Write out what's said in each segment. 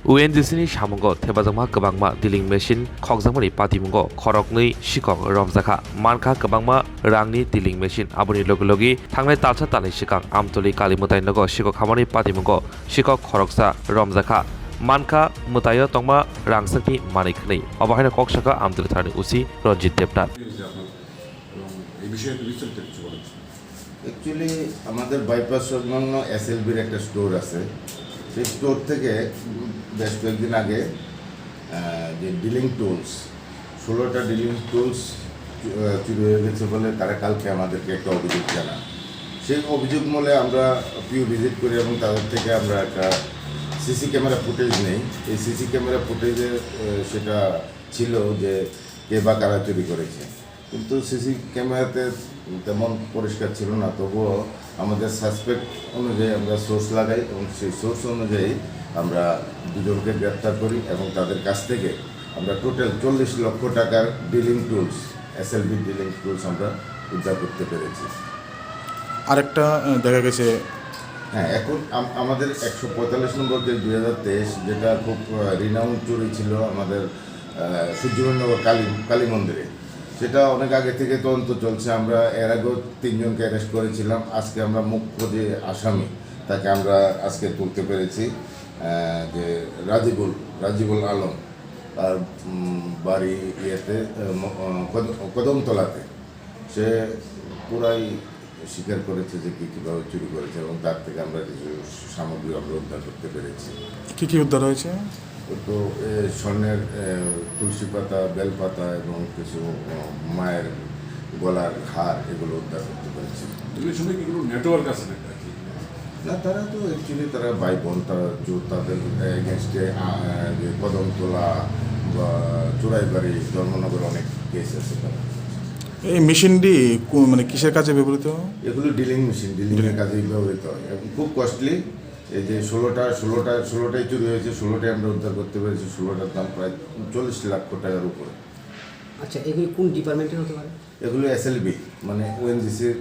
UNGCनि सामुंग थेबाजोंमा गोबांमा डिलिं machine खगजांमानि पातिमुंग खरकनै सिकक रमजाखा मानखा गोबांमा रांनि डिलिं machine आबुनि लगि थांनाय तालसा तालनि सिगां आमतली काली मुताय नग सिकक खामानि पातिमुंग सिकक खरकसा रमजाखा मानखा मुतायो तंमा रांसकनि मानिखनै अबाहायना कक्साका आमतली थारनि उसी रंजित देबनाथ অ্যাকচুয়ালি আমাদের বাইপাস সংলগ্ন এসএলবির একটা স্টোর আছে। সেই স্টোর থেকে বেশ কয়েকদিন আগে যে ডিলিং টুলস 16টা ডিলিং টুলস চুরি হয়ে গেছে বলে তারা কালকে আমাদেরকে একটা অভিযোগ জানান। সেই অভিযোগ মূলে আমরা পিউ ভিজিট করি এবং তাদের থেকে আমরা একটা সিসি ক্যামেরা ফুটেজ নেই। এই সিসি ক্যামেরা ফুটেজে সেটা ছিল যে কে বা কারা চুরি করেছে, কিন্তু সিসি ক্যামেরাতে তেমন পরিষ্কার ছিল না। তবুও আমাদের সাসপেক্ট অনুযায়ী আমরা সোর্স লাগাই এবং সেই সোর্স অনুযায়ী আমরা দুজনকে গ্রেপ্তার করি এবং তাদের কাছ থেকে আমরা টোটাল 40 লক্ষ টাকার dealing tools SLB dealing tools আমরা উদ্ধার করতে পেরেছি। আরেকটা দেখা গেছে হ্যাঁ, এখন আমাদের 145 নম্বর যে 2023 যেটা খুব রিনাউন্ড চুরি ছিল আমাদের সূর্যমন্ডল কালী মন্দিরে, সেটা অনেক আগে থেকে তদন্ত চলছে। আমরা এর আগেও 3 জনকে অ্যারেস্ট করেছিলাম। আজকে আমরা মুখ্য যে আসামি তাকে আমরা আজকে তুলতে পেরেছি, যে রাজিবুল আলম, তার বাড়ি ইয়েতে কদমতলাতে। সে পুরাই স্বীকার করেছে যে কীভাবে চুরি করেছে এবং তার থেকে আমরা কিছু সামগ্রী আমরা উদ্ধার করতে পেরেছি। কী উদ্ধার হয়েছে? তো স্বর্ণের তুলসী পাতা, বেলপাতা এবং কিছু মায়ের গলার হার এগুলো উদ্ধার করতে পেরেছি। নেটওয়ার্ক আছে না, তারা তো অ্যাকচুয়ালি তারা ভাই বোন, তাদের এগেনস্টে যে কদমতলা বা চোরাইবাড়ি, ধর্মনগর অনেক কেস আছে। তারা এই মেশিনটি মানে কিসের কাজে ব্যবহৃত? এগুলো ডিলিং মেশিন, ডিলিংয়ের কাজেই ব্যবহৃত হয় এবং খুব কস্টলি। এই যে 16টাই চুরি হয়েছে, 16টাই আমরা উদ্ধার করতে পেরেছি। 16টার দাম প্রায় 40 লক্ষ টাকার উপরে। আচ্ছা, এগুলি কোন ডিপার্টমেন্টের হতে পারে? এগুলো এসএলবি মানে ওএনজিসির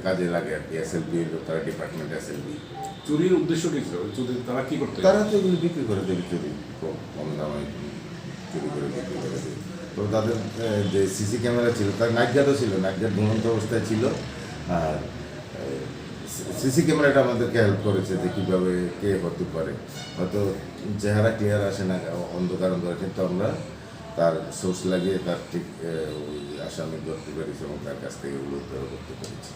কাজে লাগে আর কি। এসএলবি তারা ডিপার্টমেন্ট এসএলবি। চুরির উদ্দেশ্য কি ছিল? তারা কি করতে? তারা তো এগুলো বিক্রি করে দেবে, চুরি কম দামে চুরি করে বিক্রি করে দেবে। তো তাদের যে সিসি ক্যামেরা ছিল, তার নাইট গার্ডও ছিল, নাইট গার্ড ঘুমন্ত অবস্থায় ছিল। আর সিসি ক্যামেরাটা আমাদেরকে হেল্প করেছে যে কীভাবে কে হতে পারে। হয়তো চেহারা ক্লিয়ার আসে না, অন্ধকার, কিন্তু আমরা তার সোর্স লাগিয়ে তার ঠিক ওই আসামি ধরতে পেরেছি এবং তার কাছ থেকে ওগুলো উদ্ধার করতে পেরেছি।